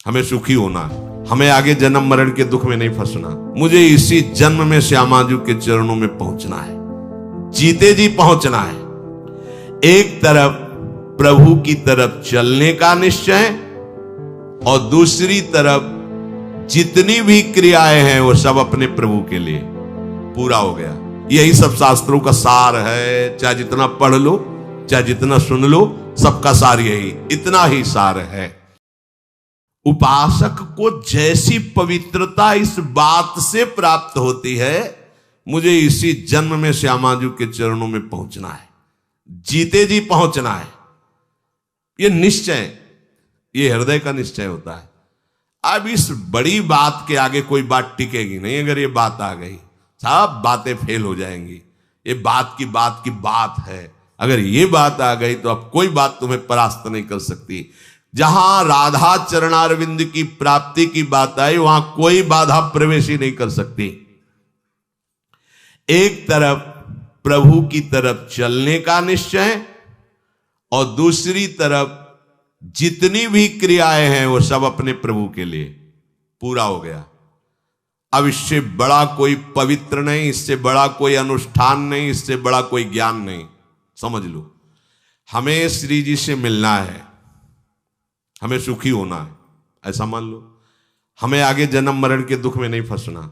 हमें सुखी होना है, हमें आगे जन्म मरण के दुख में नहीं फंसना। मुझे इसी जन्म में श्यामाजू के चरणों में पहुंचना है, जीते जी पहुंचना है। एक तरफ प्रभु की तरफ चलने का निश्चय और दूसरी तरफ जितनी भी क्रियाएं हैं वो सब अपने प्रभु के लिए पूरा हो गया। यही सब शास्त्रों का सार है। चाहे जितना पढ़ लो, चाहे जितना सुन लो, सबका सार यही, इतना ही सार है। उपासक को जैसी पवित्रता इस बात से प्राप्त होती है, मुझे इसी जन्म में श्यामाजू के चरणों में पहुंचना है, जीते जी पहुंचना है। ये निश्चय, ये हृदय का निश्चय होता है। अब इस बड़ी बात के आगे कोई बात टिकेगी नहीं। अगर ये बात आ गई, सब बातें फेल हो जाएंगी। ये बात की बात है। अगर ये बात आ गई तो अब कोई बात तुम्हें परास्त नहीं कर सकती। जहां राधा चरणारविंद की प्राप्ति की बात आई, वहां कोई बाधा प्रवेश ही नहीं कर सकती। एक तरफ प्रभु की तरफ चलने का निश्चय और दूसरी तरफ जितनी भी क्रियाएं हैं वो सब अपने प्रभु के लिए पूरा हो गया। अब इससे बड़ा कोई पवित्र नहीं, इससे बड़ा कोई अनुष्ठान नहीं, इससे बड़ा कोई ज्ञान नहीं। समझ लो, हमें श्री जी से मिलना है, हमें सुखी होना है, ऐसा मान लो। हमें आगे जन्म मरण के दुख में नहीं फंसना,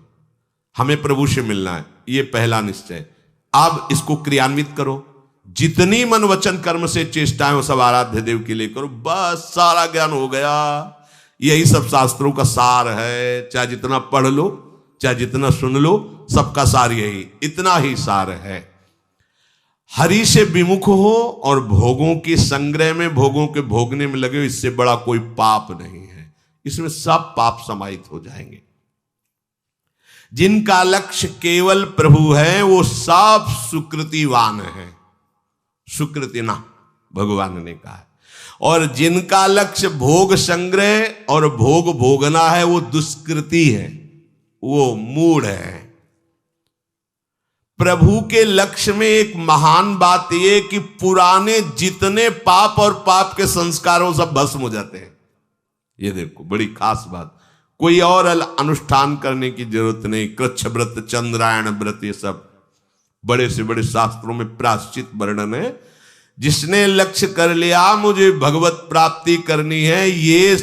हमें प्रभु से मिलना है, ये पहला निश्चय। अब इसको क्रियान्वित करो। जितनी मन वचन कर्म से चेष्टाएं वो सब आराध्य देव के लिए करो, बस सारा ज्ञान हो गया। यही सब शास्त्रों का सार है। चाहे जितना पढ़ लो, चाहे जितना सुन लो, सबका सार यही, इतना ही सार है। हरि से विमुख हो और भोगों की संग्रह में, भोगों के भोगने में लगे हो, इससे बड़ा कोई पाप नहीं है। इसमें सब पाप समाहित हो जाएंगे। जिनका लक्ष्य केवल प्रभु है वो सब सुकृतिवान है। सुकृति ना भगवान ने कहा है। और जिनका लक्ष्य भोग संग्रह और भोग भोगना है वो दुष्कृति है, वो मूढ़ है। प्रभु के लक्ष्य में एक महान बात यह कि पुराने जितने पाप और पाप के संस्कारों सब भस्म हो जाते हैं। ये देखो बड़ी खास बात। कोई और अनुष्ठान करने की जरूरत नहीं। कृच्छ व्रत, चंद्रायण व्रत, ये सब बड़े से बड़े शास्त्रों में प्रायश्चित वर्णन है। जिसने लक्ष्य कर लिया मुझे भगवत प्राप्ति करनी है, ये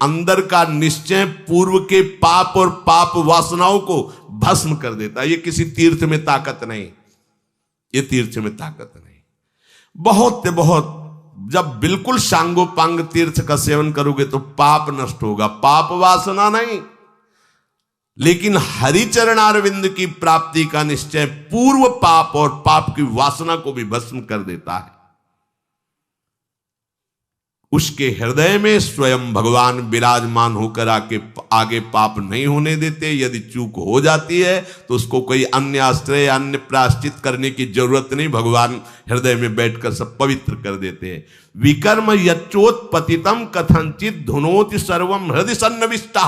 अंदर का निश्चय पूर्व के पाप और पाप वासनाओं को भस्म कर देता है। ये किसी तीर्थ में ताकत नहीं, ये तीर्थ में ताकत नहीं। बहुत जब बिल्कुल सांगोपांग तीर्थ का सेवन करोगे तो पाप नष्ट होगा, पाप वासना नहीं। लेकिन हरिचरणारविंद की प्राप्ति का निश्चय पूर्व पाप और पाप की वासना को भी भस्म कर देता है। उसके हृदय में स्वयं भगवान विराजमान होकर आगे पाप नहीं होने देते। यदि चूक हो जाती है तो उसको कोई अन्य आश्रय, अन्य प्रायश्चित करने की जरूरत नहीं। भगवान हृदय में बैठकर सब पवित्र कर देते हैं। विकर्म यच्चोत्पतितम कथंचित धुनोति सर्वम हृदय सन्निविष्टा।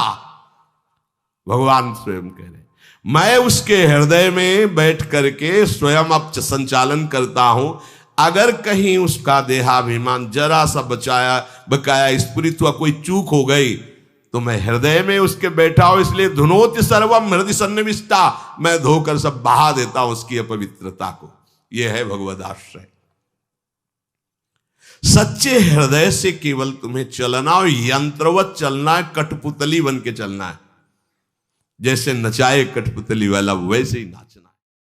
भगवान स्वयं कह रहे, मैं उसके हृदय में बैठ करके स्वयं अब संचालन करता हूं। अगर कहीं उसका देहाभिमान जरा सा बकाया स्फुरित हुआ, कोई चूक हो गई, तो मैं हृदय में उसके बैठा हूं। इसलिए धुनोति सर्वम हृदय सन्निविष्टा, मैं धोकर सब बहा देता हूं उसकी अपवित्रता को। यह है भगवद आश्रय। सच्चे हृदय से केवल तुम्हें चलना और यंत्रवत चलना है, कठपुतली बन के चलना है। जैसे नचाए कठपुतली वाला वैसे ही नाचना।